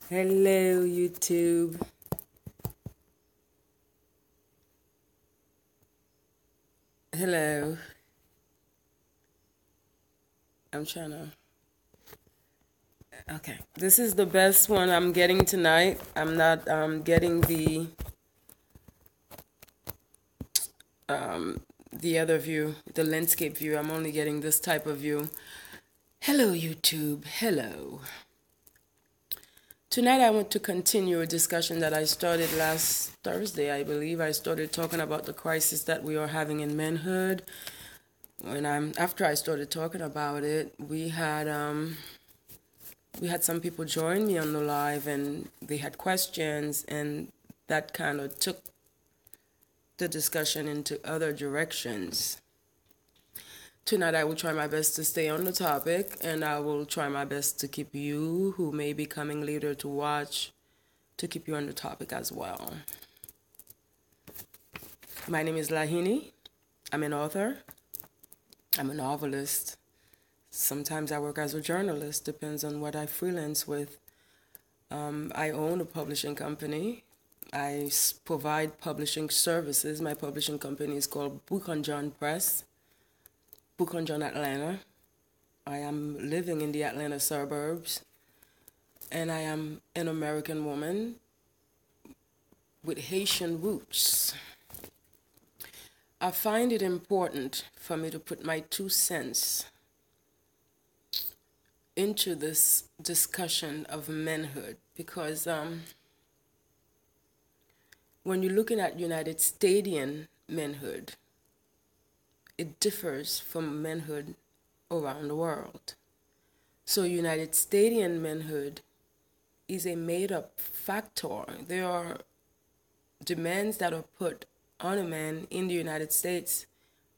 Hello, YouTube. Hello. I'm trying to. Okay. This is the best one I'm getting tonight. I'm not getting the other view, the landscape view. I'm only getting this type of view. Hello, YouTube. Hello. Tonight I want to continue a discussion that I started last Thursday, I believe. I started talking about the crisis that we are having in manhood. After I started talking about it, we had some people join me on the live and they had questions, and that kind of took the discussion into other directions. Tonight I will try my best to stay on the topic, and I will try my best to keep you who may be coming later to watch, to keep you on the topic as well. My name is Lahini. I'm an author. I'm a novelist. Sometimes I work as a journalist, depends on what I freelance with. I own a publishing company. I provide publishing services. My publishing company is called Book on John Press, Book on John Atlanta. I am living in the Atlanta suburbs, and I am an American woman with Haitian roots. I find it important for me to put my 2 cents into this discussion of manhood because when you're looking at United Statian manhood, it differs from manhood around the world. So United Statian manhood is a made-up factor. There are demands that are put on a man in the United States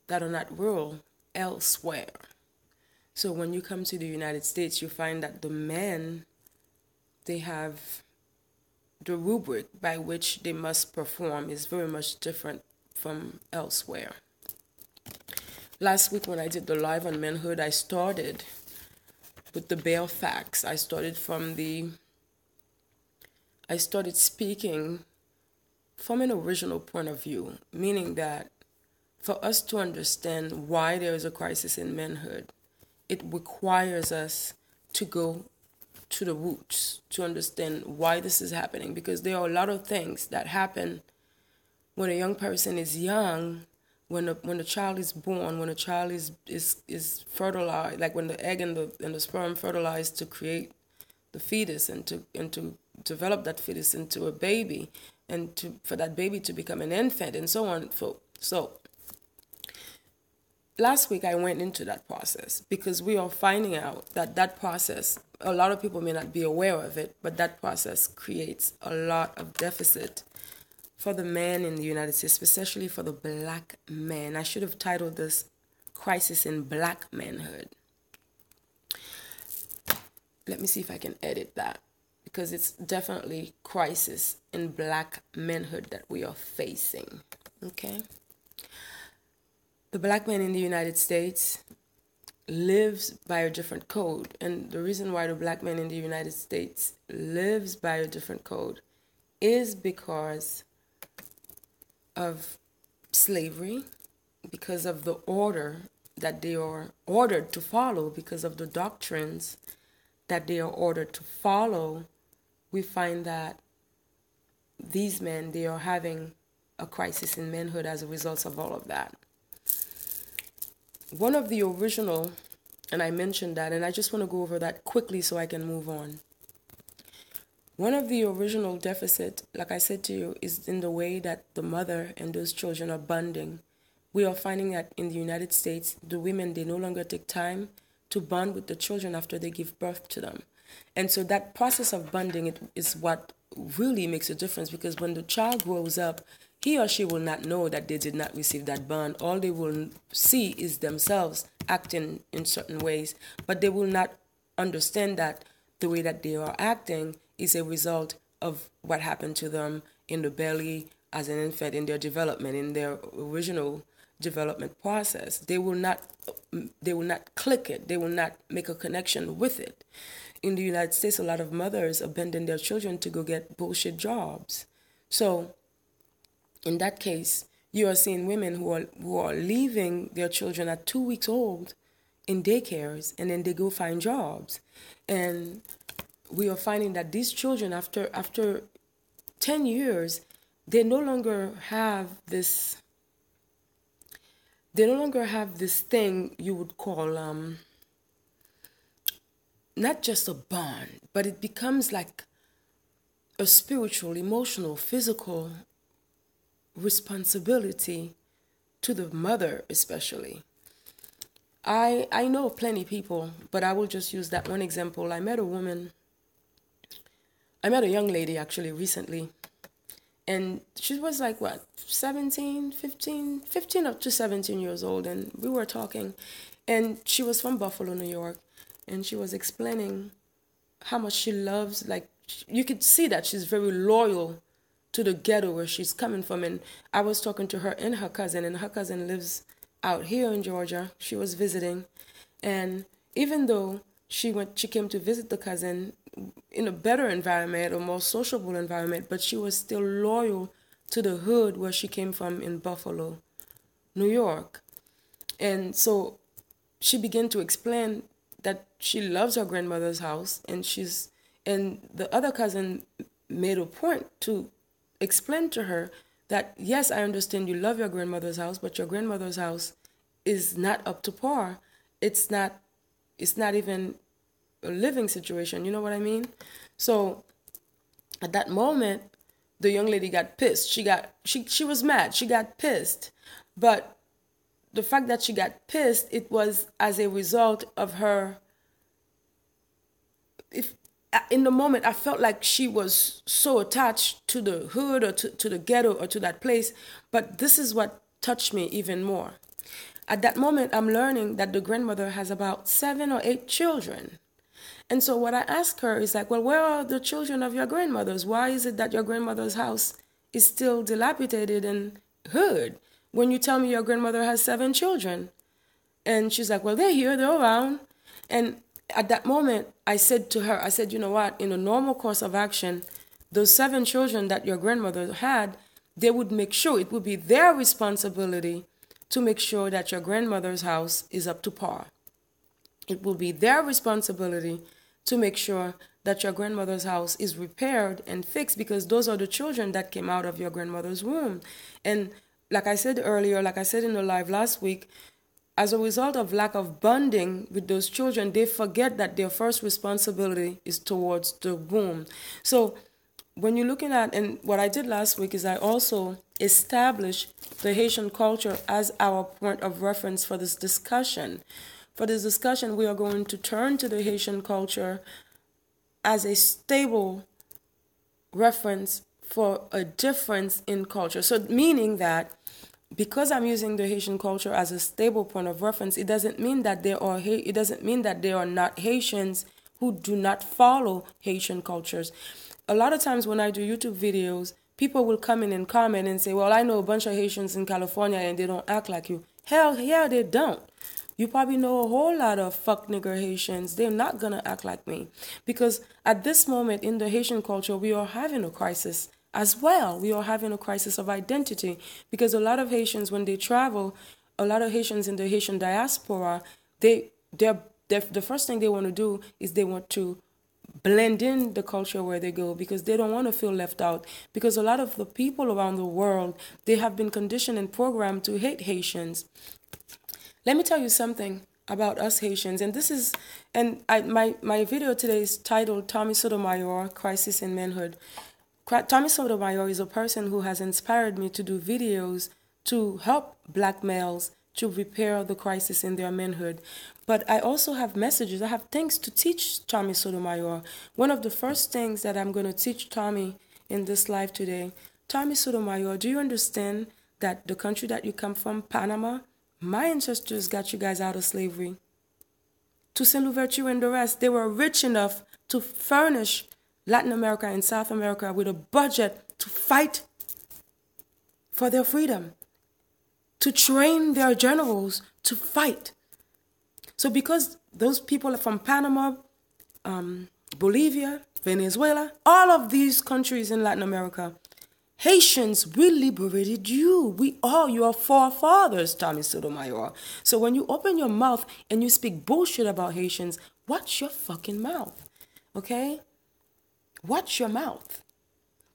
that are not real elsewhere. So when you come to the United States, you find that the men, they have the rubric by which they must perform is very much different from elsewhere. Last week when I did the live on manhood, I started with the bare facts. I started speaking from an original point of view, meaning that for us to understand why there is a crisis in manhood, it requires us to go to the roots to understand why this is happening, because there are a lot of things that happen when a young person is young, when a child is born, when a child is fertilized, like when the egg and the sperm fertilize to create the fetus and to develop that fetus into a baby, and for that baby to become an infant and so on. So last week I went into that process because we are finding out that process, a lot of people may not be aware of it, but that process creates a lot of deficit for the man in the United States, especially for the black man. I should have titled this Crisis in Black Manhood. Let me see if I can edit that, because it's definitely crisis in black manhood that we are facing. Okay? The black man in the United States lives by a different code. And the reason why the black man in the United States lives by a different code is because of slavery, because of the order that they are ordered to follow, because of the doctrines that they are ordered to follow. We find that these men, they are having a crisis in manhood as a result of all of that. One of the original, and I mentioned that, and I just want to go over that quickly so I can move on. One of the original deficit, like I said to you, is in the way that the mother and those children are bonding. We are finding that in the United States, the women, they no longer take time to bond with the children after they give birth to them. And so that process of bonding is what really makes a difference, because when the child grows up, he or she will not know that they did not receive that bond. All they will see is themselves acting in certain ways, but they will not understand that the way that they are acting is a result of what happened to them in the belly as an infant, in their development, in their original development process. They will not click it. They will not make a connection with it. In the United States, a lot of mothers abandon their children to go get bullshit jobs. So in that case, you are seeing women who are leaving their children at 2 weeks old in daycares, and then they go find jobs. And we are finding that these children, after 10 years, they no longer have this thing you would call not just a bond, but it becomes like a spiritual, emotional, physical responsibility to the mother especially. I know of plenty of people, but I will just use that one example. I met a young lady actually recently, and she was like, what, 15 up to 17 years old, and we were talking, and she was from Buffalo, New York, and she was explaining how much she loves, like, you could see that she's very loyal to the ghetto where she's coming from. And I was talking to her and her cousin lives out here in Georgia. She was visiting, and even though she came to visit the cousin in a better environment, a more sociable environment, but she was still loyal to the hood where she came from in Buffalo, New York. And so she began to explain that she loves her grandmother's house, and the other cousin made a point to explain to her that, yes, I understand you love your grandmother's house, but your grandmother's house is not up to par. It's not even a living situation, you know what I mean? So at that moment, the young lady got pissed. She was mad. She got pissed. But the fact that she got pissed, it was as a result of her. In the moment, I felt like she was so attached to the hood or to the ghetto or to that place. But this is what touched me even more. At that moment, I'm learning that the grandmother has about 7 or 8 children. And so what I asked her is like, well, where are the children of your grandmother's? Why is it that your grandmother's house is still dilapidated and hood when you tell me your grandmother has 7 children? And she's like, well, they're here, they're around. And at that moment, I said to her, you know what, in a normal course of action, those 7 children that your grandmother had, they would make sure, it would be their responsibility to make sure that your grandmother's house is up to par. It will be their responsibility to make sure that your grandmother's house is repaired and fixed, because those are the children that came out of your grandmother's womb. And like I said earlier, like I said in the live last week, as a result of lack of bonding with those children, they forget that their first responsibility is towards the womb. So when you're looking at, and what I did last week is I also established the Haitian culture as our point of reference for this discussion. For this discussion, we are going to turn to the Haitian culture as a stable reference for a difference in culture. So meaning that because I'm using the Haitian culture as a stable point of reference, it doesn't mean that there are not Haitians who do not follow Haitian cultures. A lot of times when I do YouTube videos, people will come in and comment and say, well, I know a bunch of Haitians in California and they don't act like you. Hell yeah, they don't. You probably know a whole lot of fuck nigger Haitians. They're not going to act like me. Because at this moment in the Haitian culture, we are having a crisis as well. We are having a crisis of identity. Because a lot of Haitians, when they travel, a lot of Haitians in the Haitian diaspora, the first thing they want to do is they want to blend in the culture where they go, because they don't want to feel left out. Because a lot of the people around the world, they have been conditioned and programmed to hate Haitians. Let me tell you something about us Haitians, my video today is titled Tommy Sotomayor, Crisis in Manhood. Tommy Sotomayor is a person who has inspired me to do videos to help black males to repair the crisis in their manhood. But I also have messages, I have things to teach Tommy Sotomayor. One of the first things that I'm going to teach Tommy in this live today, Tommy Sotomayor, do you understand that the country that you come from, Panama, my ancestors got you guys out of slavery? Toussaint Louverture and the rest, they were rich enough to furnish Latin America and South America with a budget to fight for their freedom, to train their generals to fight So because those people are from Panama, Bolivia, Venezuela, all of these countries in Latin America, Haitians, we liberated you. We are your forefathers, Tommy Sotomayor. So when you open your mouth and you speak bullshit about Haitians, watch your fucking mouth, okay? Watch your mouth,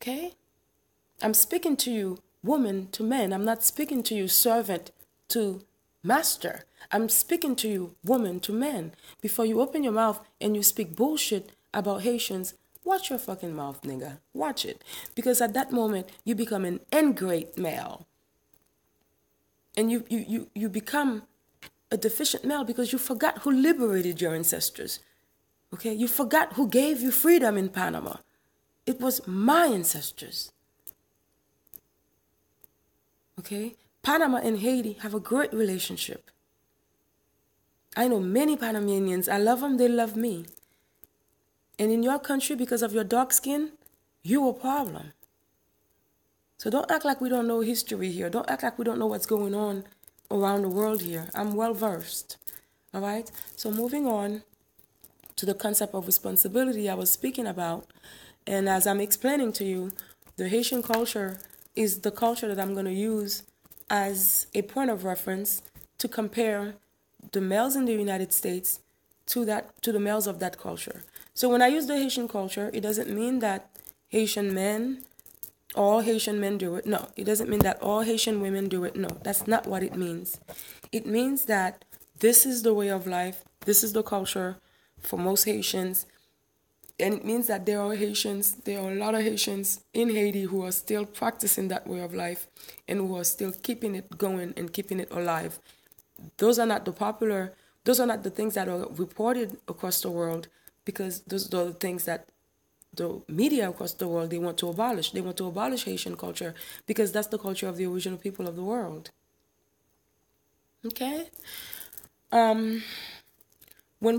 okay? I'm speaking to you, woman to man. I'm not speaking to you, servant to master. I'm speaking to you, woman to man. Before you open your mouth and you speak bullshit about Haitians, watch your fucking mouth, nigga. Watch it. Because at that moment, you become an ingrate male. And you become a deficient male because you forgot who liberated your ancestors. Okay? You forgot who gave you freedom in Panama. It was my ancestors. Okay? Panama and Haiti have a great relationship. I know many Panamanians. I love them, they love me. And in your country, because of your dark skin, you're a problem. So don't act like we don't know history here. Don't act like we don't know what's going on around the world here. I'm well versed. All right? So moving on to the concept of responsibility I was speaking about. And as I'm explaining to you, the Haitian culture is the culture that I'm going to use as a point of reference to compare the males in the United States to the males of that culture. So when I use the Haitian culture, it doesn't mean that all Haitian men do it. No, it doesn't mean that all Haitian women do it. No, that's not what it means. It means that this is the way of life. This is the culture for most Haitians. And it means that there are a lot of Haitians in Haiti who are still practicing that way of life and who are still keeping it going and keeping it alive. Those are not the things that are reported across the world, because those are the things that the media across the world, they want to abolish. They want to abolish Haitian culture because that's the culture of the original people of the world. Okay? When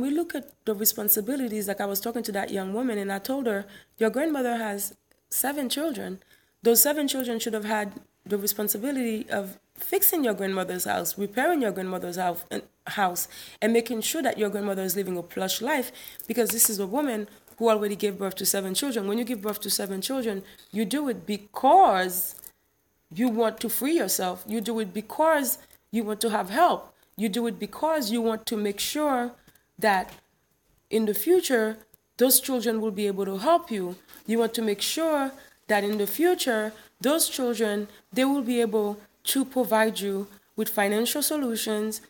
we look at the responsibilities, like I was talking to that young woman and I told her, your grandmother has 7 children. Those 7 children should have had the responsibility of fixing your grandmother's house, repairing your grandmother's house, and making sure that your grandmother is living a plush life, because this is a woman who already gave birth to 7 children. When you give birth to 7 children, you do it because you want to free yourself. You do it because you want to have help. You do it because you want to make sure that in the future, those children will be able to help you. You want to make sure that in the future, those children, they will be able to provide you with financial solutions,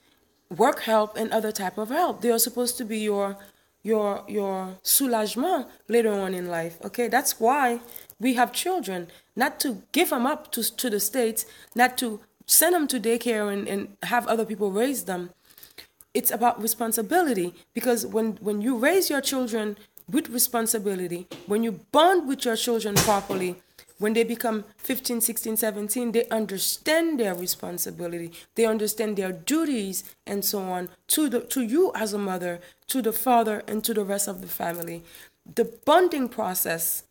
work help, and other type of help. They are supposed to be your soulagement later on in life. Okay, that's why we have children, not to give them up to the States, not to send them to daycare and have other people raise them. It's about responsibility, because when you raise your children with responsibility, when you bond with your children properly, when they become 15, 16, 17, they understand their responsibility. They understand their duties and so on to you as a mother, to the father, and to the rest of the family. The bonding process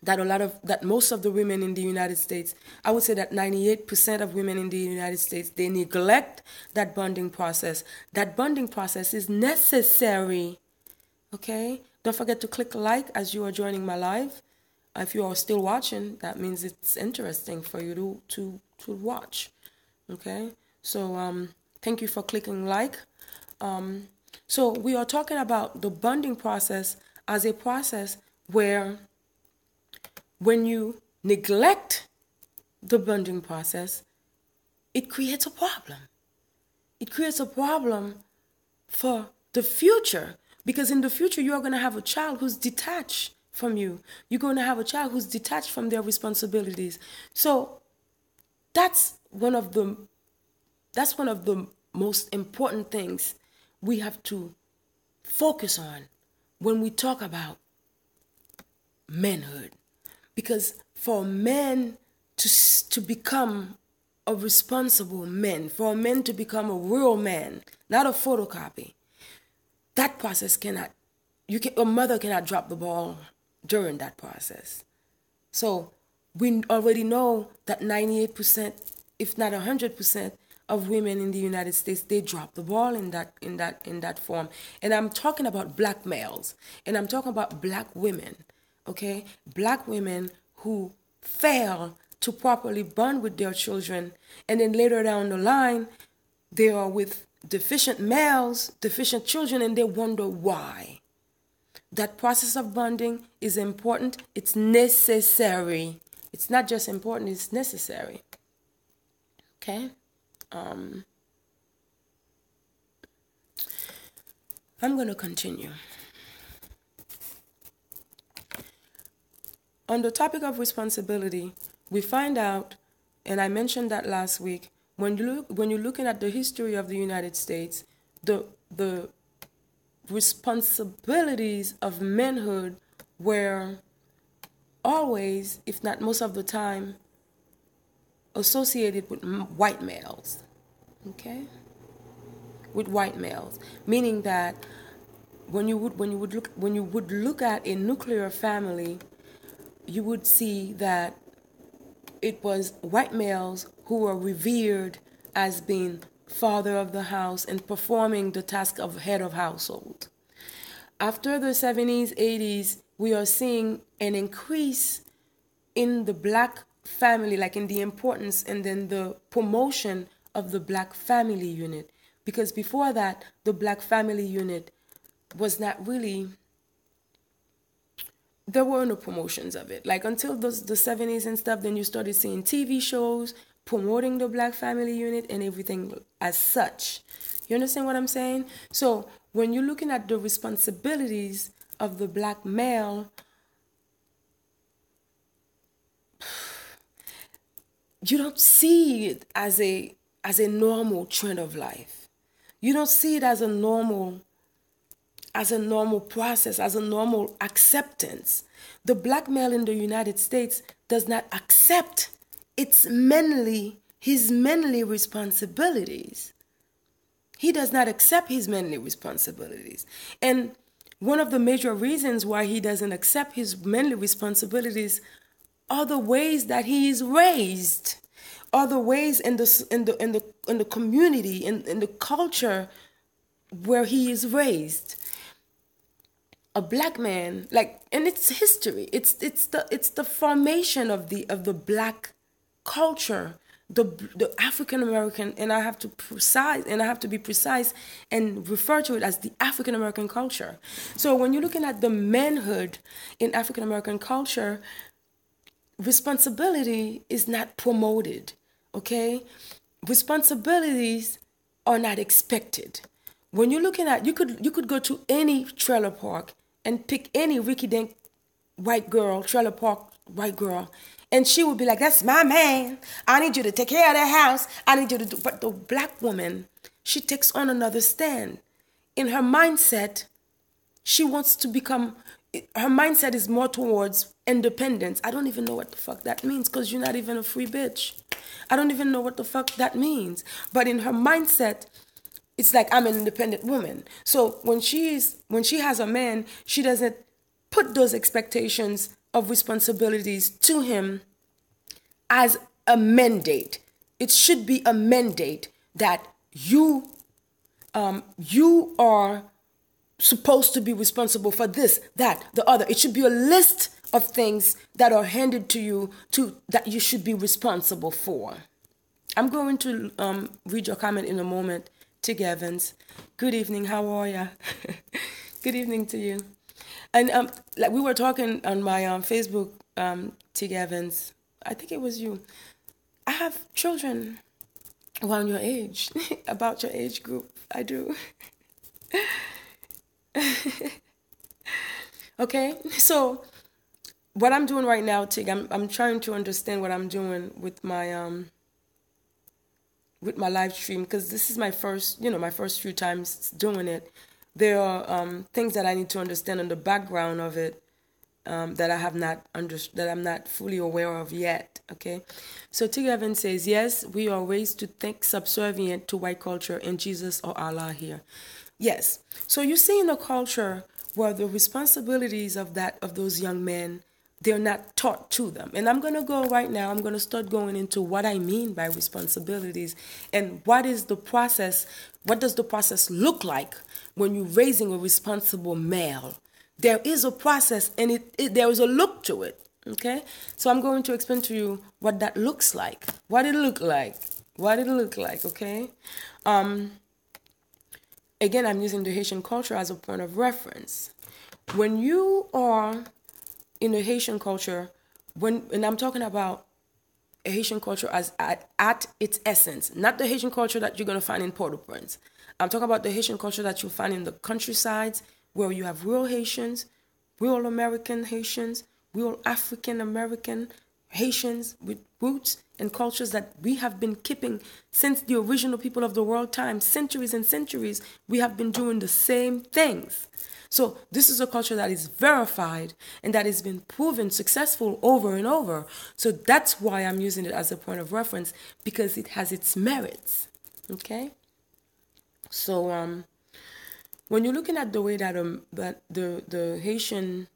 that most of the women in the United States, I would say that 98% of women in the United States, they neglect that bonding process. That bonding process is necessary. Okay? Don't forget to click like as you are joining my live. If you are still watching, that means it's interesting for you to watch. Okay? So thank you for clicking like. So we are talking about the bonding process as a process where when you neglect the bonding process, it creates a problem. It creates a problem for the future, because in the future you are going to have a child who's detached from you. You're going to have a child who's detached from their responsibilities. So that's one of the most important things we have to focus on when we talk about manhood. Because for men to become a responsible man, for a man to become a real man, not a photocopy, that process a mother cannot drop the ball during that process. So we already know that 98%, if not 100%, of women in the United States, they drop the ball in that form. And I'm talking about black males, and I'm talking about black women, okay? Black women who fail to properly bond with their children, and then later down the line, they are with deficient males, deficient children, and they wonder why. That process of bonding is important. It's necessary. It's not just important, it's necessary. Okay? I'm going to continue. On the topic of responsibility, we find out, and I mentioned that last week, when you're looking at the history of the United States, the responsibilities of manhood were always, if not most of the time, associated with white males. Okay? With white males, meaning that when you would look at a nuclear family, you would see that it was white males who were revered as being father of the house and performing the task of head of household. After the 70s, 80s, we are seeing an increase in the black family, like in the importance and then the promotion of the black family unit. Because before that, the black family unit was not really, there were no promotions of it. Like until the 70s and stuff, then you started seeing TV shows promoting the black family unit and everything as such. You understand what I'm saying? So when you're looking at the responsibilities of the black male, you don't see it as a normal trend of life. You don't see it as a normal process, as a normal acceptance. The black male in the United States does not accept his manly responsibilities. He does not accept his manly responsibilities. And one of the major reasons why he doesn't accept his manly responsibilities are the ways that he is raised, are the ways in the community, in the culture where he is raised. A black man, like, and it's history. It's the formation of the black culture, the African American, and I have to be precise and refer to it as the African American culture. So when you're looking at the manhood in African American culture, responsibility is not promoted, okay? Responsibilities are not expected. When you're looking at, you could go to any trailer park and pick any Ricky-dink white girl, trailer park white girl, and she would be like, that's my man. I need you to take care of that house. I need you to do. But the black woman, she takes on another stand. In her mindset, she wants to become, her mindset is more towards independence. I don't even know what the fuck that means because you're not even a free bitch. I don't even know what the fuck that means. But in her mindset, it's like, I'm an independent woman. So when she has a man, she doesn't put those expectations of responsibilities to him as a mandate. It should be a mandate that you are supposed to be responsible for this, that, the other. It should be a list of things that are handed to you that you should be responsible for. I'm going to read your comment in a moment. Tig Evans, good evening. How are ya? Good evening to you. And like we were talking on my Facebook, Tig Evans. I think it was you. I have children around your age, about your age group. I do. Okay, so what I'm doing right now, Tig, I'm trying to understand what I'm doing with my live stream, because this is my first few times doing it. There are things that I need to understand in the background of it that I'm not fully aware of yet. Okay, so Tig Evans says, yes, we are raised to think subservient to white culture and Jesus or Allah here. Yes, so you see in a culture where the responsibilities of those young men They're not taught to them. And I'm going to go right now, I'm going to start going into what I mean by responsibilities and what is the process, what does the process look like when you're raising a responsible male. There is a process and there is a look to it, okay? So I'm going to explain to you what that looks like, what it look like, okay? Again, I'm using the Haitian culture as a point of reference. When you are in the Haitian culture, and I'm talking about a Haitian culture as at its essence, not the Haitian culture that you're going to find in Port-au-Prince. I'm talking about the Haitian culture that you'll find in the countrysides, where you have real Haitians, real American Haitians, real African American Haitians with roots and cultures that we have been keeping since the original people of the world time, centuries and centuries. We have been doing the same things. So this is a culture that is verified and that has been proven successful over and over. So that's why I'm using it as a point of reference, because it has its merits. Okay? So when you're looking at the way that the Haitian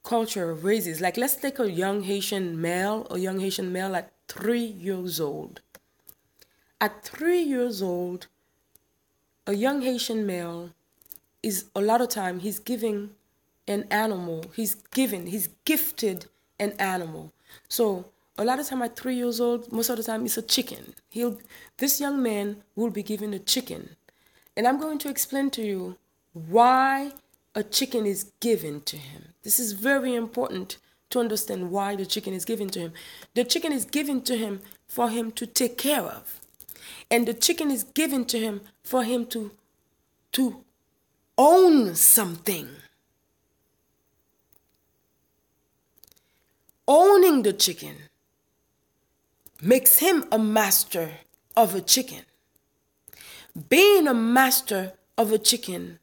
culture raises, like let's take a young Haitian male at 3 years old. At 3 years old, a young Haitian male is a lot of time he's giving an animal, he's gifted an animal. So a lot of time at 3 years old, most of the time it's a chicken. This young man will be given a chicken. And I'm going to explain to you why a chicken is given to him. This is very important to understand why the chicken is given to him. The chicken is given to him for him to take care of. And the chicken is given to him for him to own something. Owning the chicken makes him a master of a chicken. Being a master of a chicken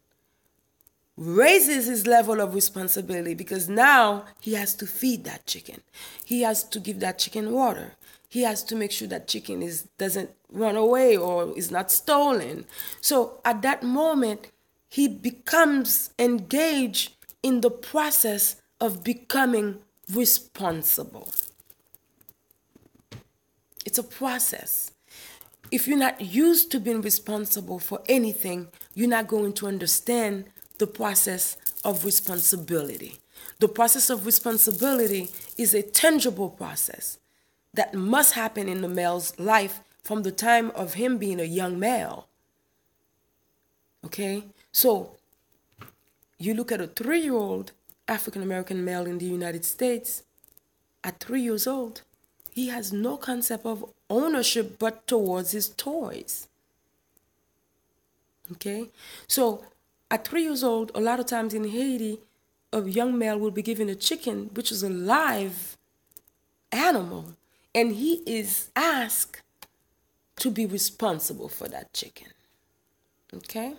raises his level of responsibility, because now he has to feed that chicken. He has to give that chicken water. He has to make sure that chicken doesn't run away or is not stolen. So at that moment, he becomes engaged in the process of becoming responsible. It's a process. If you're not used to being responsible for anything, you're not going to understand the process of responsibility. The process of responsibility is a tangible process that must happen in the male's life from the time of him being a young male. Okay? So, you look at a 3-year-old African-American male in the United States, at 3 years old, he has no concept of ownership but towards his toys. Okay? So, at 3 years old, a lot of times in Haiti, a young male will be given a chicken, which is a live animal, and he is asked to be responsible for that chicken. Okay?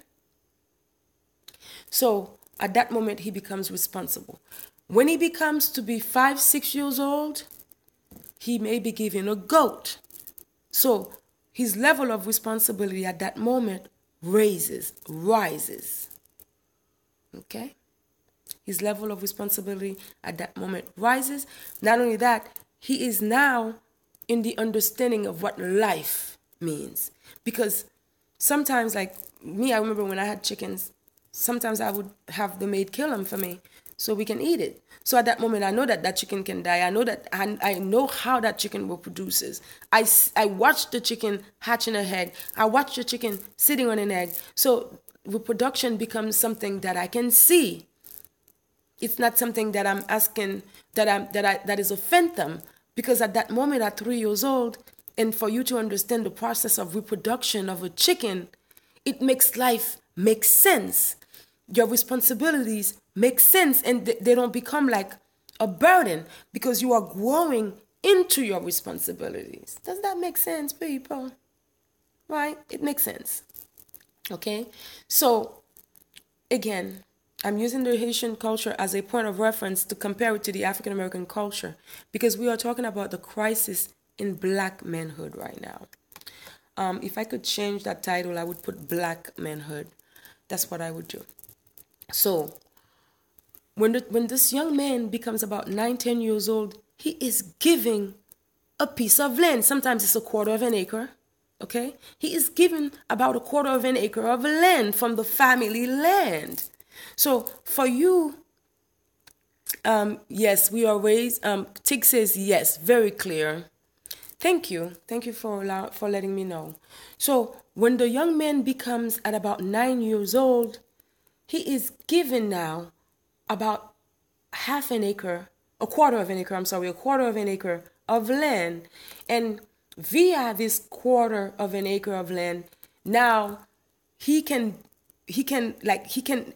So, at that moment, he becomes responsible. When he becomes to be 5, 6 years old, he may be given a goat. So, his level of responsibility at that moment rises. Okay? His level of responsibility at that moment rises. Not only that, he is now in the understanding of what life means. Because sometimes, like me, I remember when I had chickens, sometimes I would have the maid kill them for me so we can eat it. So at that moment, I know that that chicken can die. I know that I know how that chicken reproduces. I watch the chicken hatching an egg. I watch the chicken sitting on an egg. So reproduction becomes something that I can see. It's not something that I'm asking that is a phantom, because at that moment at 3 years old, and for you to understand the process of reproduction of a chicken, it makes life make sense. Your responsibilities make sense, and they don't become like a burden, because you are growing into your responsibilities. Does that make sense, people? Right? It makes sense. Okay? So, again, I'm using the Haitian culture as a point of reference to compare it to the African American culture, because we are talking about the crisis in black manhood right now. If I could change that title, I would put Black Manhood. That's what I would do. So, when this young man becomes about 9, 10 years old, he is giving a piece of land. Sometimes it's a quarter of an acre. Okay? He is given about a quarter of an acre of land from the family land. So for you, yes, we are raised. Tig says yes, very clear. Thank you. Thank you for letting me know. So when the young man becomes at about 9 years old, he is given now about half an acre, a quarter of an acre, a quarter of an acre of land. And via this quarter of an acre of land, now he can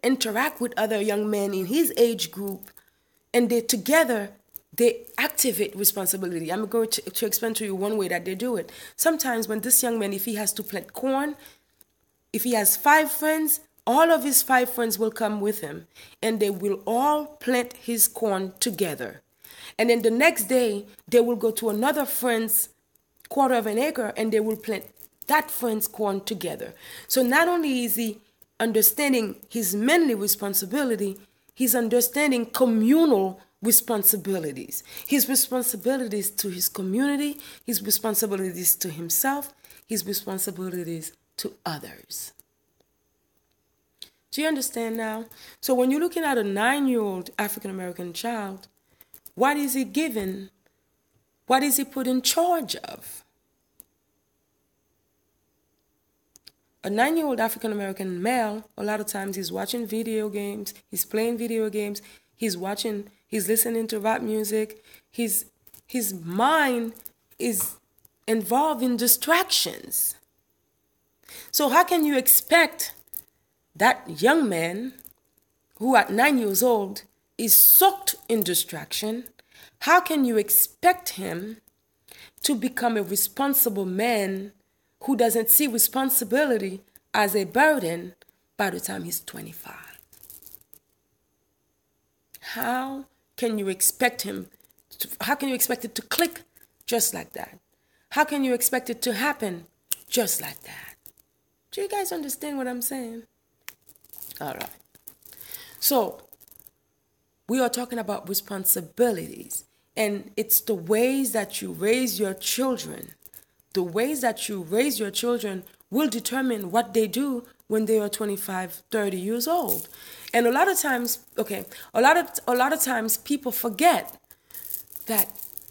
interact with other young men in his age group, and they activate responsibility. I'm going to explain to you one way that they do it. Sometimes when this young man, if he has to plant corn, if he has 5 friends, all of his 5 friends will come with him, and they will all plant his corn together. And then the next day, they will go to another friend's quarter of an acre, and they will plant that friend's corn together. So not only is he understanding his manly responsibility, he's understanding communal responsibilities. His responsibilities to his community, his responsibilities to himself, his responsibilities to others. Do you understand now? So when you're looking at a 9-year-old African-American child, what is he given? What is he put in charge of? A 9-year-old African-American male, a lot of times he's watching video games, he's playing video games, he's listening to rap music, his mind is involved in distractions. So how can you expect that young man who at 9 years old is soaked in distraction, how can you expect him to become a responsible man who doesn't see responsibility as a burden by the time he's 25? How can you expect it to click just like that? How can you expect it to happen just like that? Do you guys understand what I'm saying? All right. So we are talking about responsibilities, and it's the ways that you raise your children. The ways that you raise your children will determine what they do when they are 25, 30 years old. And a lot of times people forget that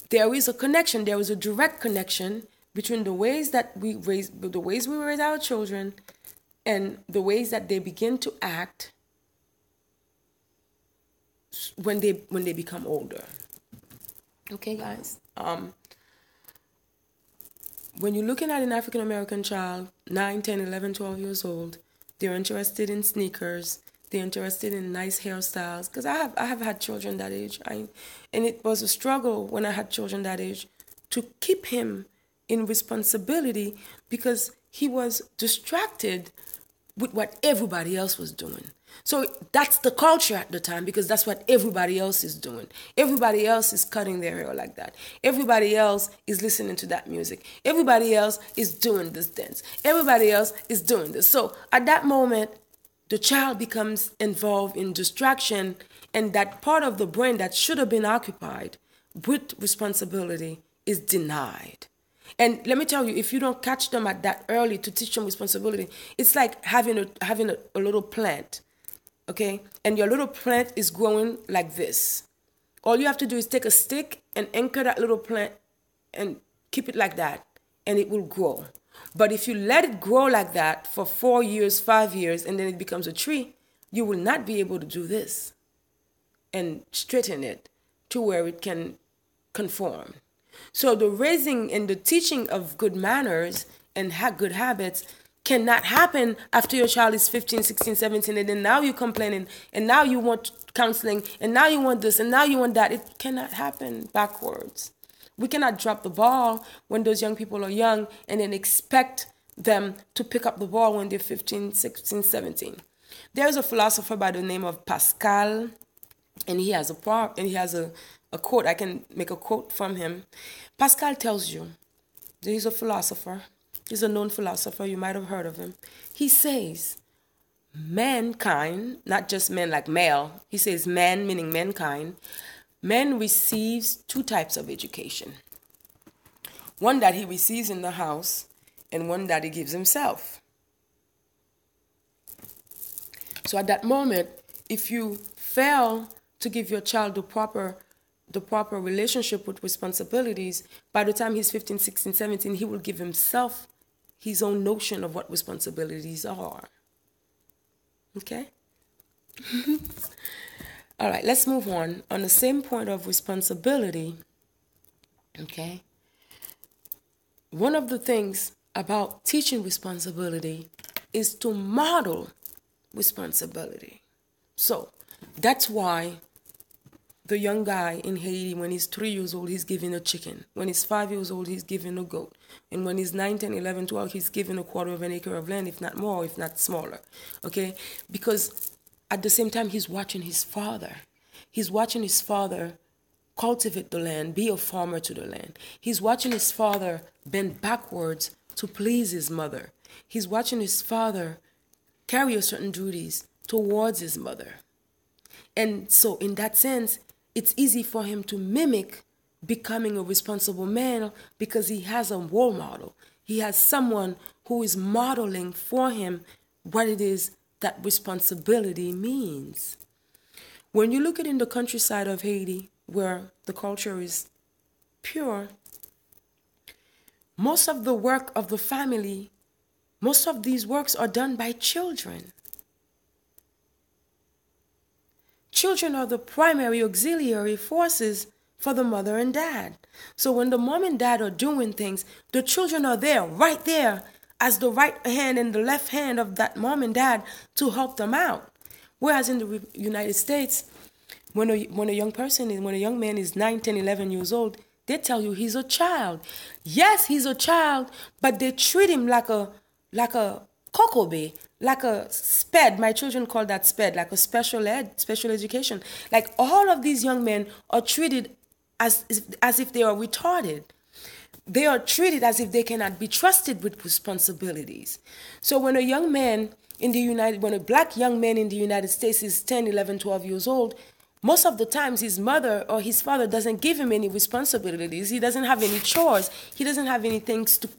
there is a connection, there is a direct connection between the ways we raise our children and the ways that they begin to act when they become older. Okay, guys? When you're looking at an African-American child, 9, 10, 11, 12 years old, they're interested in sneakers, they're interested in nice hairstyles. Because I have had children that age. And it was a struggle when I had children that age to keep him in responsibility because he was distracted with what everybody else was doing. So that's the culture at the time, because that's what everybody else is doing. Everybody else is cutting their hair like that. Everybody else is listening to that music. Everybody else is doing this dance. Everybody else is doing this. So at that moment, the child becomes involved in distraction, and that part of the brain that should have been occupied with responsibility is denied. And let me tell you, if you don't catch them at that early to teach them responsibility, it's like having a little plant, okay? And your little plant is growing like this. All you have to do is take a stick and anchor that little plant and keep it like that, and it will grow. But if you let it grow like that for 4 years, 5 years, and then it becomes a tree, you will not be able to do this and straighten it to where it can conform. So the raising and the teaching of good manners and good habits cannot happen after your child is 15, 16, 17, and then now you're complaining, and now you want counseling, and now you want this, and now you want that. It cannot happen backwards. We cannot drop the ball when those young people are young and then expect them to pick up the ball when they're 15, 16, 17. There's a philosopher by the name of Pascal, and he has a quote. I can make a quote from him. Pascal tells you, he's a philosopher. He's a known philosopher. You might have heard of him. He says, mankind, not just men like male, he says man meaning mankind, man receives two types of education. One that he receives in the house and one that he gives himself. So at that moment, if you fail to give your child the proper relationship with responsibilities, by the time he's 15, 16, 17, he will give himself his own notion of what responsibilities are. Okay? All right, let's move on. On the same point of responsibility, okay, one of the things about teaching responsibility is to model responsibility. So that's why the young guy in Haiti, when he's 3 years old, he's given a chicken. When he's 5 years old, he's given a goat. And when he's 9, 10, 11, 12, he's given a quarter of an acre of land, if not more, if not smaller. Okay? Because at the same time, he's watching his father. He's watching his father cultivate the land, be a farmer to the land. He's watching his father bend backwards to please his mother. He's watching his father carry a certain duties towards his mother. And so in that sense, it's easy for him to mimic becoming a responsible man because he has a role model. He has someone who is modeling for him what it is that responsibility means. When you look at in the countryside of Haiti, where the culture is pure, most of the work of the family, most of these works are done by children. Children are the primary auxiliary forces for the mother and dad. So when the mom and dad are doing things, the children are there, right there, as the right hand and the left hand of that mom and dad to help them out. Whereas in the United States, when a young man is 9, 10, 11 years old, they tell you he's a child. Yes, he's a child, but they treat him like a cocobe, like a SPED. My children call that SPED, like a special education. Like all of these young men are treated as if they are retarded. They are treated as if they cannot be trusted with responsibilities. So when when a black young man in the United States is 10, 11, 12 years old, most of the times his mother or his father doesn't give him any responsibilities. He doesn't have any chores. He doesn't have any things to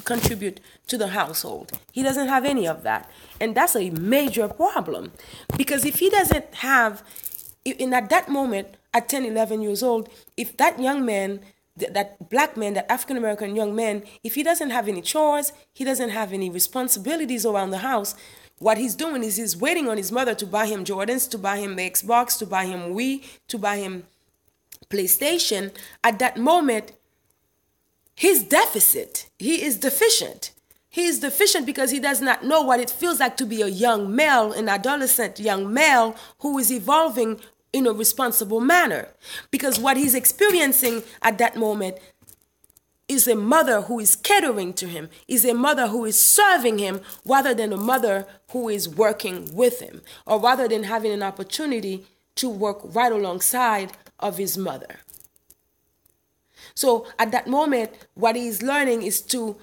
contribute to the household. He doesn't have any of that. And that's a major problem. Because if he doesn't have, at that moment, at 10, 11 years old, if that young man, that black man, that African-American young man, if he doesn't have any chores, he doesn't have any responsibilities around the house, what he's doing is he's waiting on his mother to buy him Jordans, to buy him the Xbox, to buy him Wii, to buy him PlayStation. At that moment, he's deficit. He is deficient. He is deficient because he does not know what it feels like to be a young male, an adolescent young male who is evolving in a responsible manner. Because what he's experiencing at that moment is a mother who is catering to him, is a mother who is serving him rather than a mother who is working with him, or rather than having an opportunity to work right alongside of his mother. So at that moment, what he's learning is to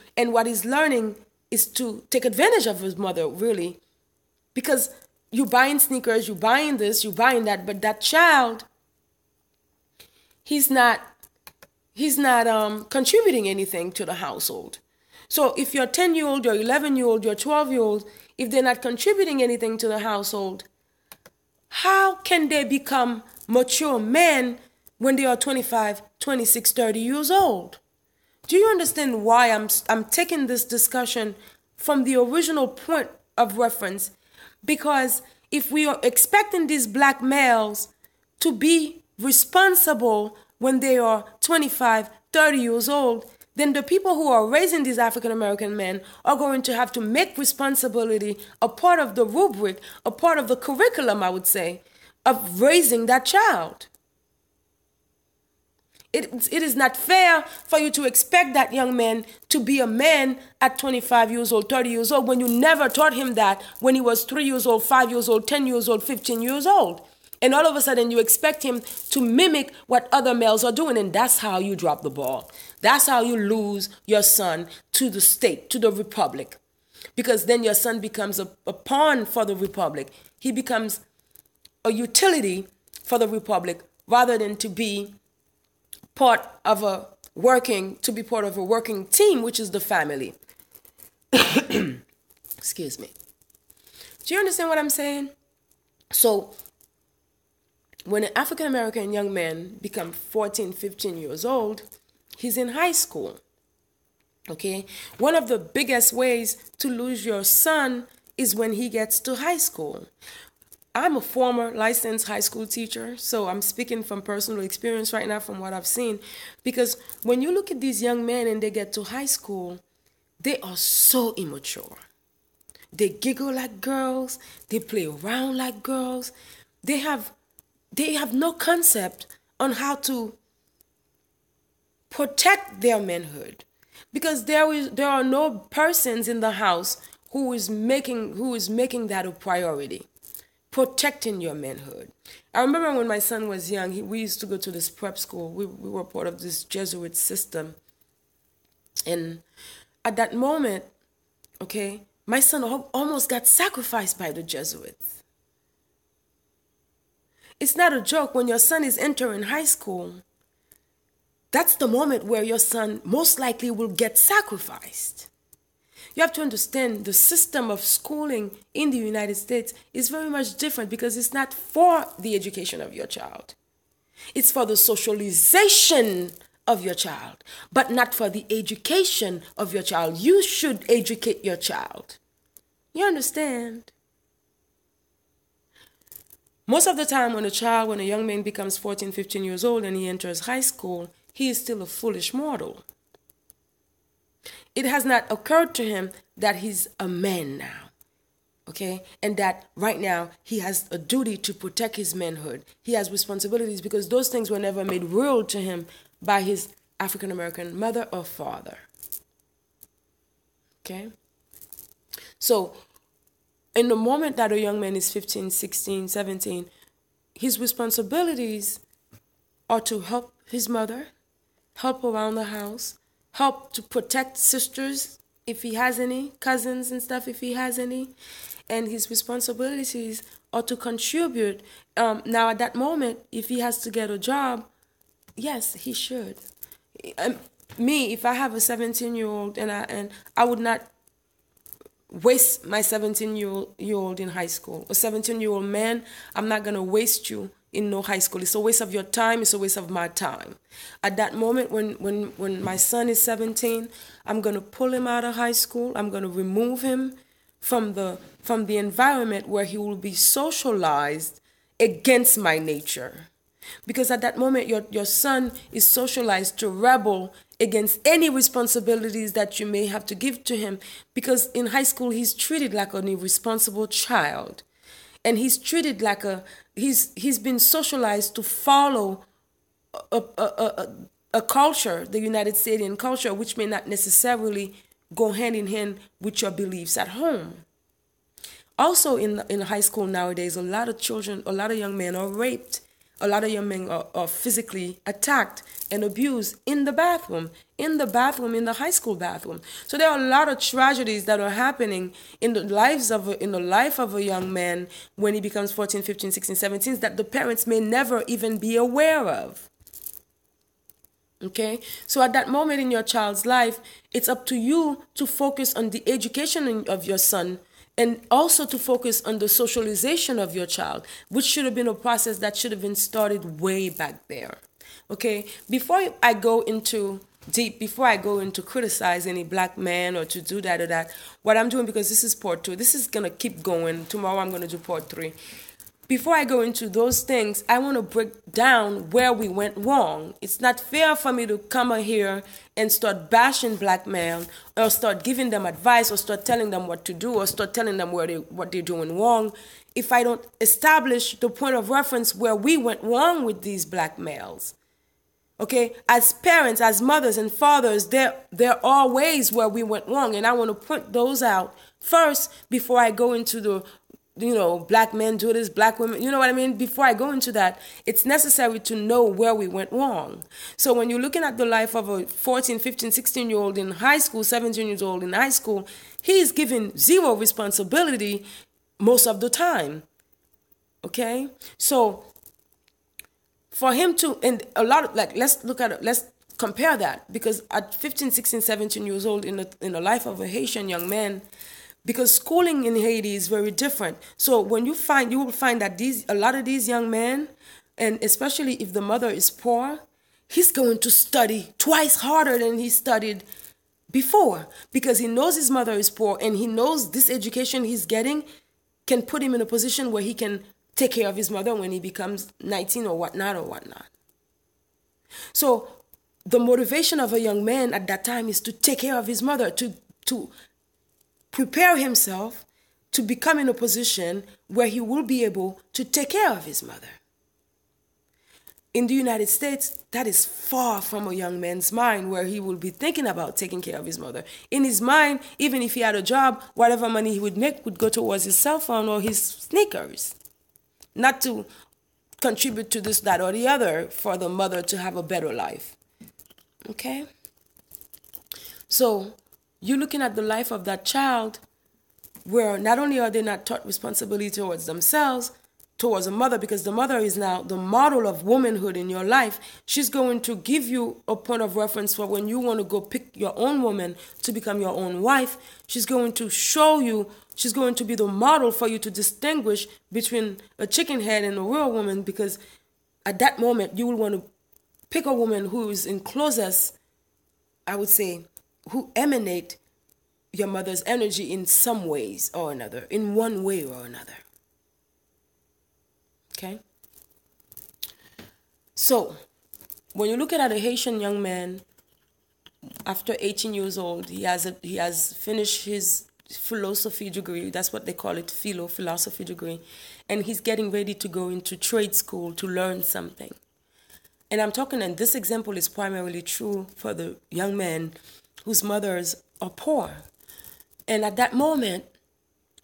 take advantage of his mother, really. Because you're buying sneakers, you're buying this, you're buying that, but that child, he's not contributing anything to the household. So if you're 10-year-old, you're 11-year-old, you're 12-year-old, if they're not contributing anything to the household, how can they become mature men when they are 25, 26, 30 years old? Do you understand why I'm taking this discussion from the original point of reference? Because if we are expecting these black males to be responsible when they are 25, 30 years old, then the people who are raising these African-American men are going to have to make responsibility a part of the rubric, a part of the curriculum, I would say, of raising that child. It is not fair for you to expect that young man to be a man at 25 years old, 30 years old, when you never taught him that when he was 3 years old, 5 years old, 10 years old, 15 years old. And all of a sudden you expect him to mimic what other males are doing, and that's how you drop the ball. That's how you lose your son to the state, to the republic. because then your son becomes a pawn for the republic. He becomes a utility for the republic rather than to be part of a working team, which is the family. Excuse me. Do you understand what I'm saying? So when an African American young man becomes 14, 15 years old, he's in high school. Okay? One of the biggest ways to lose your son is when he gets to high school. I'm a former licensed high school teacher, so I'm speaking from personal experience right now from what I've seen. Because when you look at these young men and they get to high school, they are so immature. They giggle like girls. They play around like girls. They have no concept on how to protect their manhood, because there are no persons in the house who is making that a priority, protecting your manhood. I remember when my son was young, we used to go to this prep school. We were part of this Jesuit system, and at that moment, okay, my son almost got sacrificed by the Jesuits. It's not a joke. When your son is entering high school, that's the moment where your son most likely will get sacrificed. You have to understand the system of schooling in the United States is very much different, because it's not for the education of your child. It's for the socialization of your child, but not for the education of your child. You should educate your child. You understand? Most of the time when a young man becomes 14, 15 years old and he enters high school, he is still a foolish mortal. It has not occurred to him that he's a man now, okay? And that right now he has a duty to protect his manhood. He has responsibilities, because those things were never made real to him by his African-American mother or father, okay? So in the moment that a young man is 15, 16, 17, his responsibilities are to help his mother, help around the house, help to protect sisters if he has any, cousins and stuff if he has any. And his responsibilities are to contribute. Now at that moment, if he has to get a job, yes, he should. Me, if I have a 17-year-old and I would not waste my 17-year-old in high school. A 17-year-old man, I'm not going to waste you in no high school. It's a waste of your time. It's a waste of my time. At that moment, when my son is 17, I'm going to pull him out of high school. I'm going to remove him from the environment where he will be socialized against my nature. Because at that moment, your son is socialized to rebel against any responsibilities that you may have to give to him. Because in high school, he's treated like an irresponsible child. And he's treated like he's been socialized to follow a culture, the United States culture, which may not necessarily go hand in hand with your beliefs at home. Also in high school nowadays, a lot of young men are raped. A lot of young men are physically attacked and abused in the bathroom, in the high school bathroom. So there are a lot of tragedies that are happening in the life of a young man when he becomes 14, 15, 16, 17 that the parents may never even be aware of. Okay? So at that moment in your child's life, it's up to you to focus on the education of your son, and also to focus on the socialization of your child, which should have been a process that should have been started way back there. Okay? Before I go into criticize any black man or to do that or that, what I'm doing, because this is part 2, this is going to keep going. Tomorrow I'm going to do part 3. Before I go into those things, I want to break down where we went wrong. It's not fair for me to come here and start bashing black men, or start giving them advice, or start telling them what to do, or start telling them what they're doing wrong, if I don't establish the point of reference where we went wrong with these black males. Okay? As parents, as mothers and fathers, there are ways where we went wrong, and I want to point those out first before I go into black men do this, black women, you know what I mean? Before I go into that, it's necessary to know where we went wrong. So when you're looking at the life of a 14, 15, 16-year-old in high school, 17 years old in high school, he is given zero responsibility most of the time. Okay? So for him to, and a lot of, let's compare that, because at 15, 16, 17 years old in the life of a Haitian young man, because schooling in Haiti is very different. So when you will find that a lot of these young men, and especially if the mother is poor, he's going to study twice harder than he studied before, because he knows his mother is poor, and he knows this education he's getting can put him in a position where he can take care of his mother when he becomes 19 or whatnot. So the motivation of a young man at that time is to take care of his mother, to prepare himself to become in a position where he will be able to take care of his mother. In the United States, that is far from a young man's mind, where he will be thinking about taking care of his mother. In his mind, even if he had a job, whatever money he would make would go towards his cell phone or his sneakers, not to contribute to this, that, or the other for the mother to have a better life. Okay? So you're looking at the life of that child, where not only are they not taught responsibility towards themselves, towards a mother, because the mother is now the model of womanhood in your life. She's going to give you a point of reference for when you want to go pick your own woman to become your own wife. She's going to show you, she's going to be the model for you to distinguish between a chicken head and a real woman, because at that moment you will want to pick a woman who is in closest, I would say, who emanate your mother's energy in some ways or another, in one way or another. Okay? So, when you look at a Haitian young man, after 18 years old, he has finished his philosophy degree. That's what they call it, philosophy degree. And he's getting ready to go into trade school to learn something. And I'm talking, and this example is primarily true for the young men whose mothers are poor. And at that moment,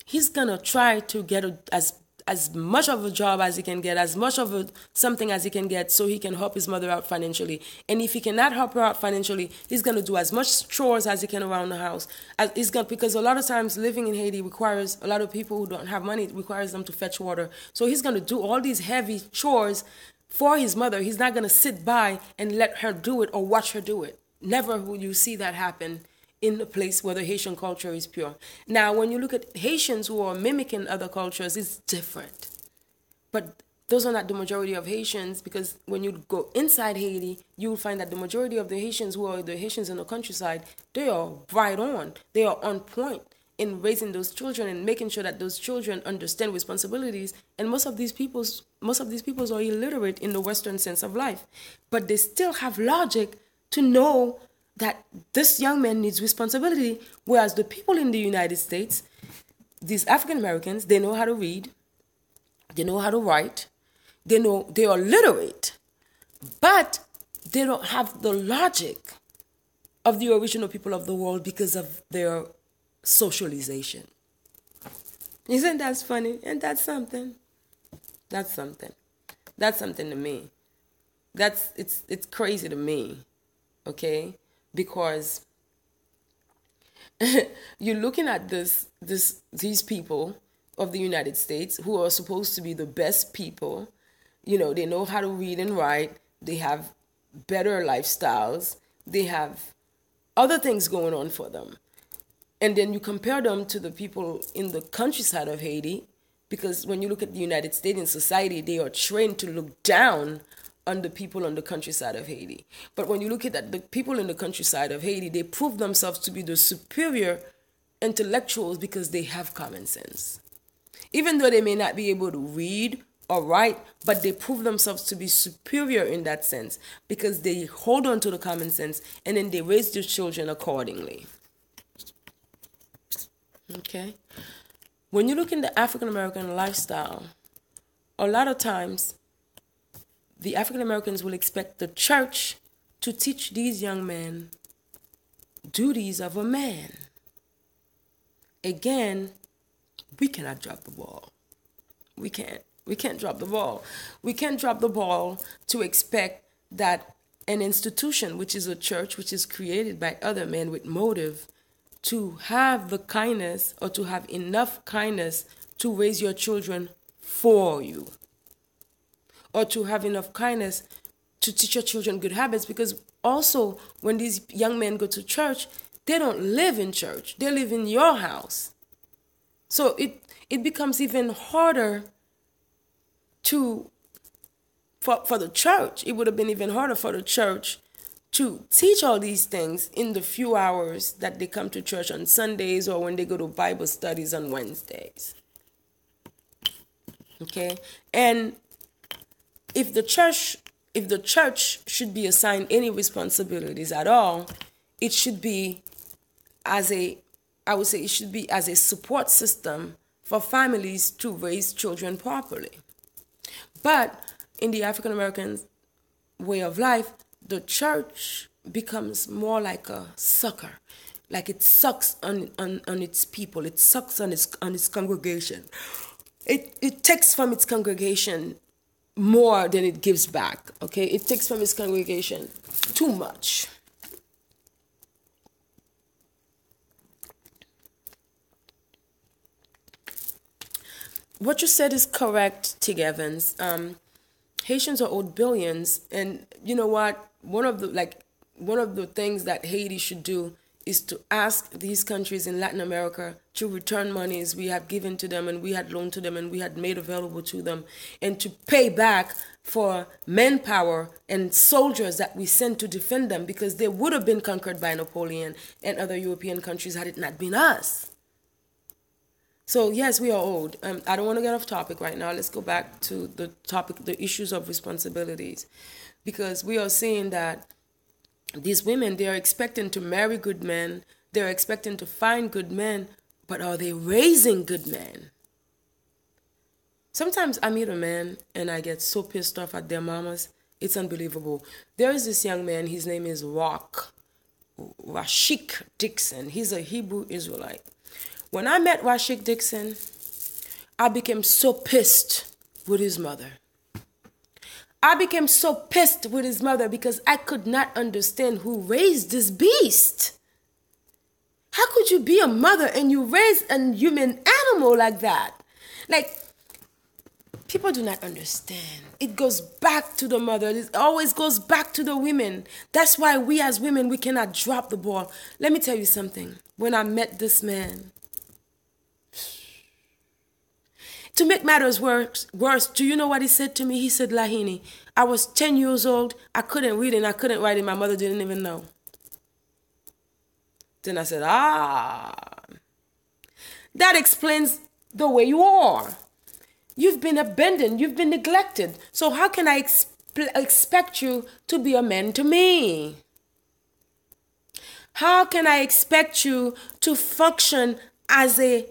he's going to try to get as much of a job as he can get, as much of something as he can get, so he can help his mother out financially. And if he cannot help her out financially, he's going to do as much chores as he can around the house. Because a lot of times living in Haiti requires, a lot of people who don't have money, it requires them to fetch water. So he's going to do all these heavy chores for his mother. He's not going to sit by and let her do it or watch her do it. Never will you see that happen in a place where the Haitian culture is pure. Now, when you look at Haitians who are mimicking other cultures, it's different. But those are not the majority of Haitians, because when you go inside Haiti, you will find that the majority of the Haitians who are the Haitians in the countryside, they are right on. They are on point in raising those children and making sure that those children understand responsibilities. And most of these peoples are illiterate in the Western sense of life. But they still have logic to know that this young man needs responsibility, whereas the people in the United States, these African Americans, they know how to read, they know how to write, they are literate, but they don't have the logic of the original people of the world because of their socialization. Isn't that funny? And that's something. That's something. That's something to me. It's crazy to me, okay? Because you're looking at these people of the United States who are supposed to be the best people. You know, they know how to read and write. They have better lifestyles. They have other things going on for them. And then you compare them to the people in the countryside of Haiti, because when you look at the United States in society, they are trained to look down on the people on the countryside of Haiti. But when you look at the people in the countryside of Haiti, they prove themselves to be the superior intellectuals because they have common sense. Even though they may not be able to read or write, but they prove themselves to be superior in that sense because they hold on to the common sense and then they raise their children accordingly. Okay? When you look in the African American lifestyle, a lot of times the African Americans will expect the church to teach these young men duties of a man. Again, we cannot drop the ball. We can't. We can't drop the ball. We can't drop the ball to expect that an institution, which is a church, which is created by other men with motive, to have the kindness or to have enough kindness to raise your children for you, or to have enough kindness to teach your children good habits. Because also, when these young men go to church, they don't live in church. They live in your house. So it becomes even harder for the church. It would have been even harder for the church to teach all these things in the few hours that they come to church on Sundays or when they go to Bible studies on Wednesdays. Okay? And if the church should be assigned any responsibilities at all, it should be it should be as a support system for families to raise children properly. But in the African American way of life, the church becomes more like a sucker. Like it sucks on its people. It sucks on its congregation. It takes from its congregation more than it gives back. Okay? It takes from its congregation too much. What you said is correct, Tig Evans. Haitians are owed billions, and you know what? One of the things that Haiti should do is to ask these countries in Latin America to return monies we have given to them and we had loaned to them and we had made available to them, and to pay back for manpower and soldiers that we sent to defend them, because they would have been conquered by Napoleon and other European countries had it not been us. So yes, we are owed. I don't want to get off topic right now. Let's go back to the topic, the issues of responsibilities, because we are seeing that these women, they are expecting to marry good men, they're expecting to find good men, but are they raising good men? Sometimes I meet a man and I get so pissed off at their mamas. It's unbelievable. There is this young man, his name is Rashik Dixon. He's a Hebrew Israelite. When I met Rashik Dixon, I became so pissed with his mother. I became so pissed with his mother because I could not understand who raised this beast. How could you be a mother and you raise a human animal like that? Like, people do not understand. It goes back to the mother. It always goes back to the women. That's why we as women, we cannot drop the ball. Let me tell you something. When I met this man, to make matters worse, do you know what he said to me? He said, Lahini, I was 10 years old. I couldn't read and I couldn't write, and my mother didn't even know. Then I said, that explains the way you are. You've been abandoned. You've been neglected. So how can I expect you to be a man to me? How can I expect you to function as a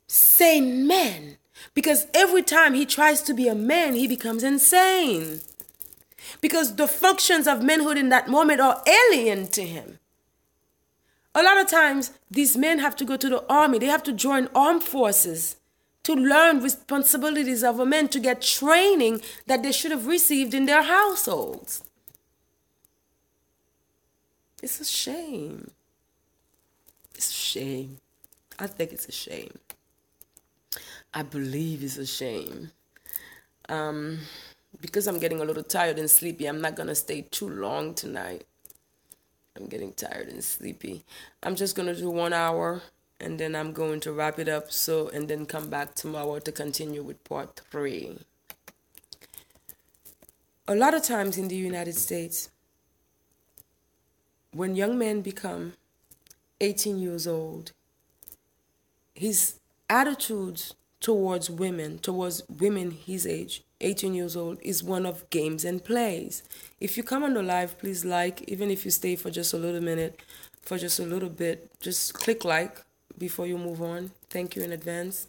sane man? Because every time he tries to be a man, he becomes insane. Because the functions of manhood in that moment are alien to him. A lot of times, these men have to go to the army. They have to join armed forces to learn responsibilities of a man, to get training that they should have received in their households. It's a shame. It's a shame. I think it's a shame. I believe it's a shame. Because I'm getting a little tired and sleepy, I'm not going to stay too long tonight. I'm getting tired and sleepy. I'm just going to do 1 hour, and then I'm going to wrap it up, and then come back tomorrow to continue with part 3. A lot of times in the United States, when young men become 18 years old, his attitudes towards women his age, 18 years old, is one of games and plays. If you come on the live, please like. Even if you stay for just a little minute, for just a little bit, just click like before you move on. Thank you in advance.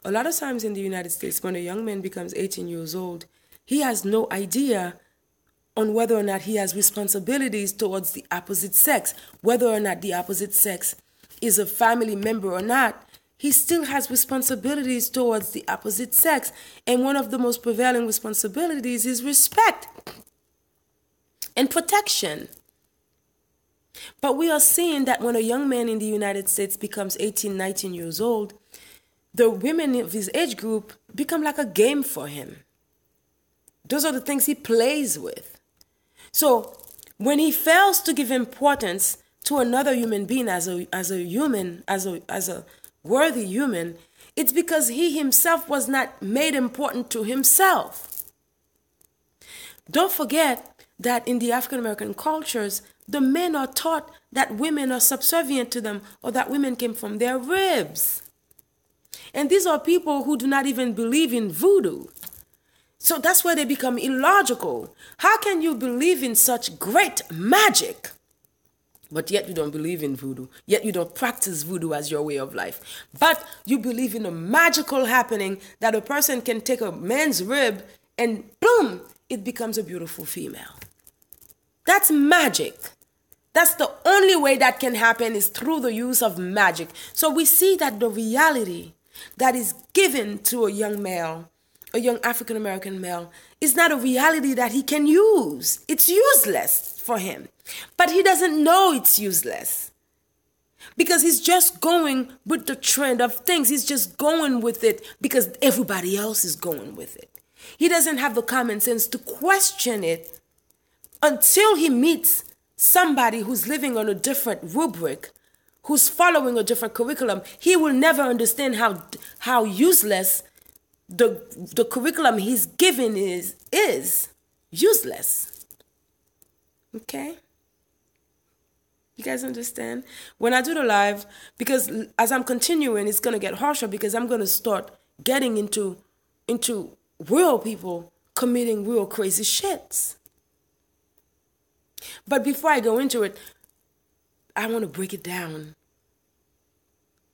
A lot of times in the United States, when a young man becomes 18 years old, he has no idea on whether or not he has responsibilities towards the opposite sex, whether or not the opposite sex is a family member or not. he still has responsibilities towards the opposite sex. And one of the most prevailing responsibilities is respect and protection. But we are seeing that when a young man in the United States becomes 18, 19 years old, the women of his age group become like a game for him. Those are the things he plays with. So when he fails to give importance to another human being as a worthy human, it's because he himself was not made important to himself. Don't forget that in the African American cultures, the men are taught that women are subservient to them, or that women came from their ribs. And these are people who do not even believe in voodoo. So that's where they become illogical. How can you believe in such great magic, but yet you don't believe in voodoo? Yet you don't practice voodoo as your way of life. But you believe in a magical happening that a person can take a man's rib and boom, it becomes a beautiful female. That's magic. That's the only way that can happen, is through the use of magic. So we see that the reality that is given to a young male, a young African American male, is not a reality that he can use. It's useless for him. But he doesn't know it's useless, because he's just going with the trend of things. He's just going with it because everybody else is going with it. He doesn't have the common sense to question it until he meets somebody who's living on a different rubric, who's following a different curriculum. He will never understand how useless the curriculum he's given is useless. Okay? You guys understand? When I do the live, because as I'm continuing, it's going to get harsher, because I'm going to start getting into real people committing real crazy shits. But before I go into it, I want to break it down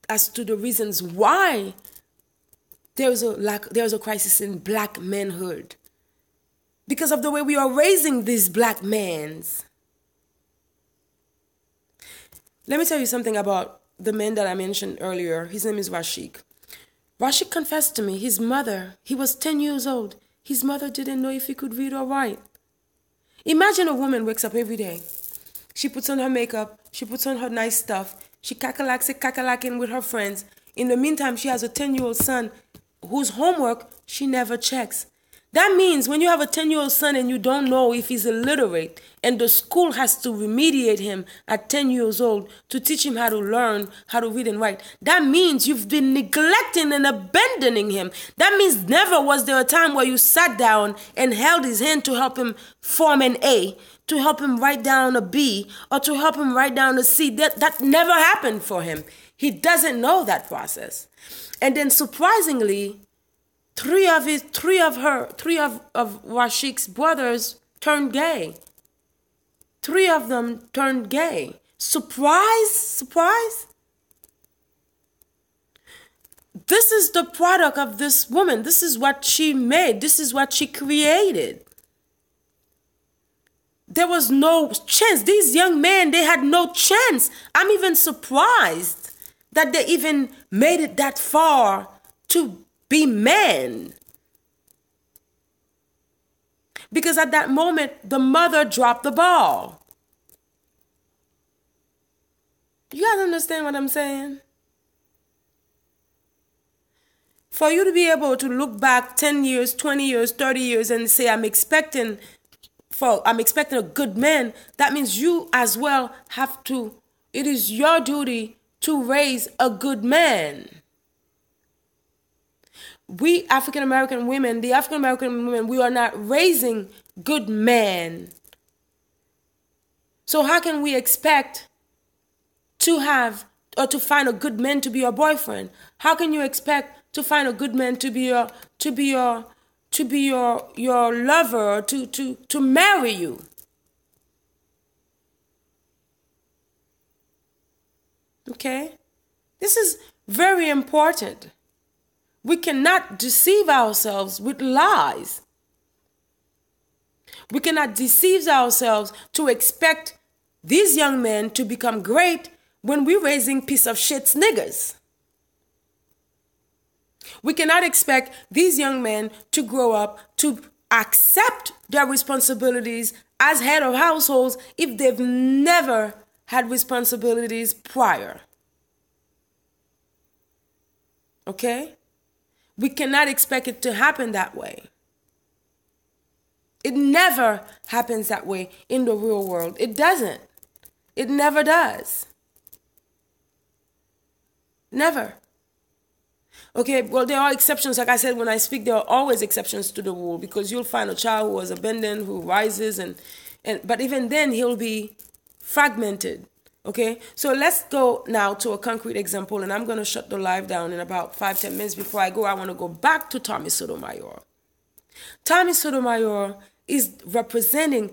as to the reasons why there's a crisis in black manhood. Because of the way we are raising these black men. Let me tell you something about the man that I mentioned earlier. His name is Rashik. Rashik confessed to me, his mother, he was 10 years old. His mother didn't know if he could read or write. Imagine a woman wakes up every day. She puts on her makeup. She puts on her nice stuff. She cackalaking with her friends. In the meantime, she has a 10-year-old son whose homework she never checks. That means when you have a 10-year-old son and you don't know if he's illiterate, and the school has to remediate him at 10 years old to teach him how to learn how to read and write, that means you've been neglecting and abandoning him. That means never was there a time where you sat down and held his hand to help him form an A, to help him write down a B, or to help him write down a C. That never happened for him. He doesn't know that process. And then surprisingly, three of Rashik's brothers turned gay. 3 of them turned gay. Surprise? This is the product of this woman. This is what she made. This is what she created. There was no chance. These young men, they had no chance. I'm even surprised that they even made it that far to be men. Because at that moment, the mother dropped the ball. You guys understand what I'm saying? For you to be able to look back 10 years, 20 years, 30 years and say, I'm expecting a good man, that means you as well have to, it is your duty to raise a good man. We African American women, the African American women, we are not raising good men. So how can we expect to have or to find a good man to be your boyfriend? How can you expect to find a good man to be your lover, or to marry you? Okay? This is very important. We cannot deceive ourselves with lies. We cannot deceive ourselves to expect these young men to become great when we're raising piece of shit niggas. We cannot expect these young men to grow up to accept their responsibilities as head of households if they've never had responsibilities prior. Okay? We cannot expect it to happen that way. It never happens that way in the real world. It doesn't. It never does. Never. Okay, well, there are exceptions. Like I said, when I speak, there are always exceptions to the rule, because you'll find a child who was abandoned, who rises, but even then, he'll be fragmented. Okay, so let's go now to a concrete example, and I'm going to shut the live down in about 5-10 minutes. Before I go, I want to go back to Tommy Sotomayor. Tommy Sotomayor is representing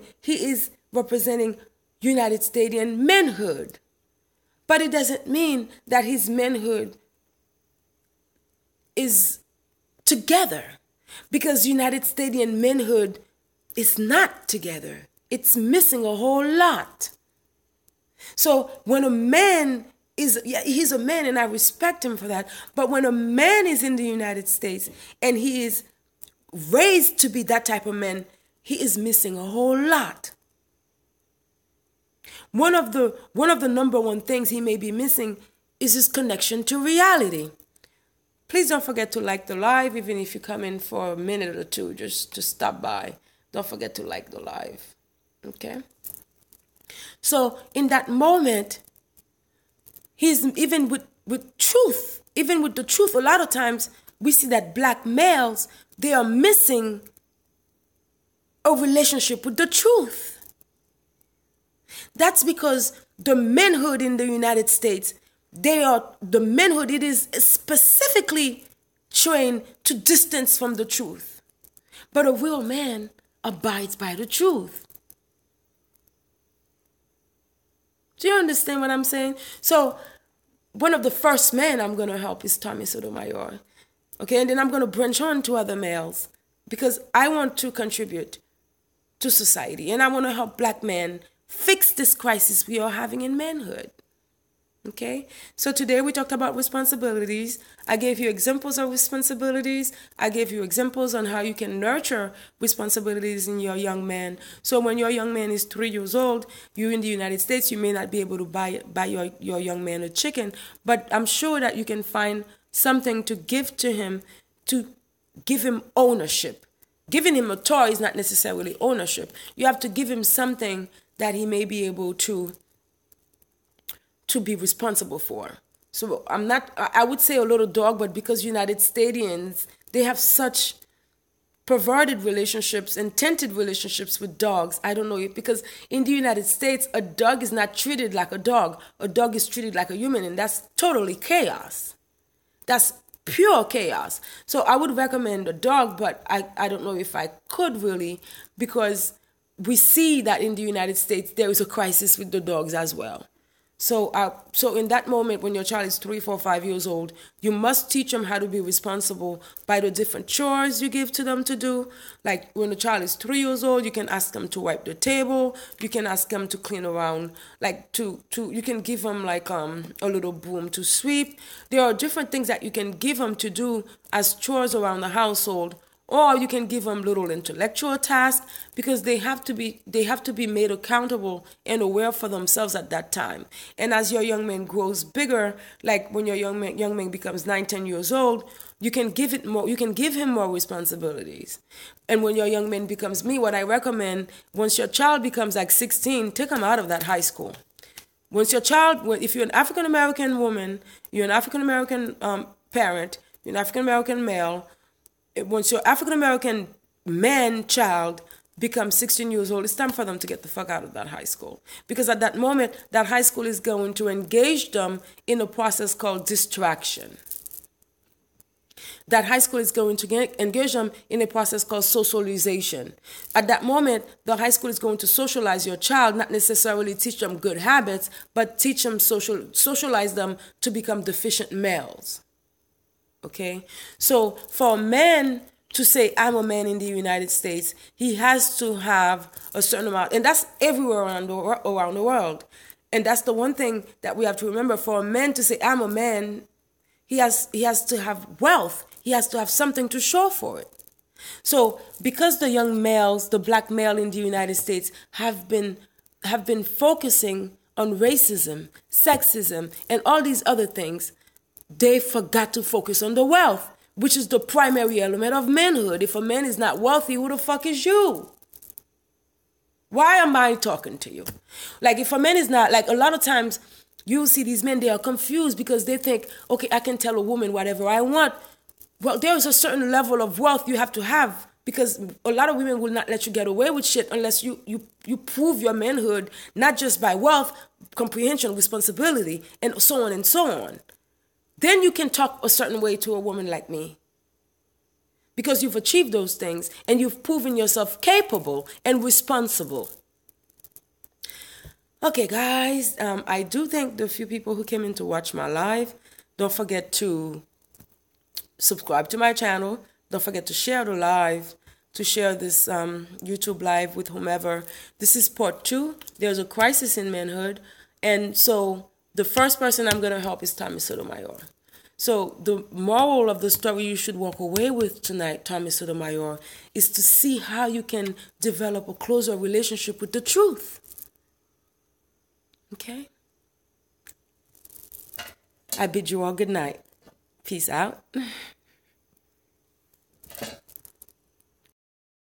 United States manhood, but it doesn't mean that his manhood is together, because United States manhood is not together. It's missing a whole lot. So when a man he's a man, and I respect him for that, but when a man is in the United States and he is raised to be that type of man, he is missing a whole lot. One of the number one things he may be missing is his connection to reality. Please don't forget to like the live, even if you come in for a minute or two, just to stop by. Don't forget to like the live, okay? So in that moment, he's even with truth, even with the truth, a lot of times we see that black males, they are missing a relationship with the truth. That's because the manhood in the United States, it is specifically trained to distance from the truth. But a real man abides by the truth. Do you understand what I'm saying? So one of the first men I'm going to help is Tommy Sotomayor. Okay, and then I'm going to branch on to other males, because I want to contribute to society, and I want to help black men fix this crisis we are having in manhood. Okay, so today we talked about responsibilities. I gave you examples of responsibilities. I gave you examples on how you can nurture responsibilities in your young man. So when your young man is 3 years old, you in the United States, you may not be able to buy your young man a chicken, but I'm sure that you can find something to give to him, to give him ownership. Giving him a toy is not necessarily ownership. You have to give him something that he may be able to be responsible for. So I would say a little dog, but because United Statians, they have such perverted relationships and tainted relationships with dogs. I don't know, because in the United States, a dog is not treated like a dog. A dog is treated like a human, and that's totally chaos. That's pure chaos. So I would recommend a dog, but I don't know if I could really, because we see that in the United States, there is a crisis with the dogs as well. So in that moment, when your child is 3, 4, 5 years old, you must teach them how to be responsible by the different chores you give to them to do. Like when the child is 3 years old, you can ask them to wipe the table. You can ask them to clean around, like you can give them like a little broom to sweep. There are different things that you can give them to do as chores around the household. Or you can give them little intellectual tasks, because they have to be made accountable and aware for themselves at that time. And as your young man grows bigger, like when your young man becomes 9, 10 years old, you can give him more responsibilities. And when your young man becomes me, what I recommend, once your child becomes like 16, take him out of that high school. Once your child, if you're an African American woman, you're an African American parent, you're an African American male. Once your African-American child becomes 16 years old, it's time for them to get the fuck out of that high school. Because at that moment, that high school is going to engage them in a process called distraction. That high school is going to engage them in a process called socialization. At that moment, the high school is going to socialize your child, not necessarily teach them good habits, but teach them socialize them to become deficient males. Okay, so for a man to say, I'm a man in the United States, he has to have a certain amount, and that's everywhere around the world. And that's the one thing that we have to remember. For a man to say, I'm a man, he has to have wealth. He has to have something to show for it. So because the young males, the black male in the United States have been focusing on racism, sexism, and all these other things, they forgot to focus on the wealth, which is the primary element of manhood. If a man is not wealthy, who the fuck is you? Why am I talking to you? Like, if a man is not, like, a lot of times you see these men, they are confused because they think, okay, I can tell a woman whatever I want. Well, there is a certain level of wealth you have to have, because a lot of women will not let you get away with shit unless you prove your manhood, not just by wealth, comprehension, responsibility, and so on and so on. Then you can talk a certain way to a woman like me, because you've achieved those things and you've proven yourself capable and responsible. Okay, guys, I do thank the few people who came in to watch my live. Don't forget to subscribe to my channel. Don't forget to share the live, to share this YouTube live with whomever. This is part 2. There's a crisis in manhood. And so the first person I'm going to help is Tommy Sotomayor. So the moral of the story you should walk away with tonight, Tommy Sotomayor, is to see how you can develop a closer relationship with the truth. Okay? I bid you all good night. Peace out.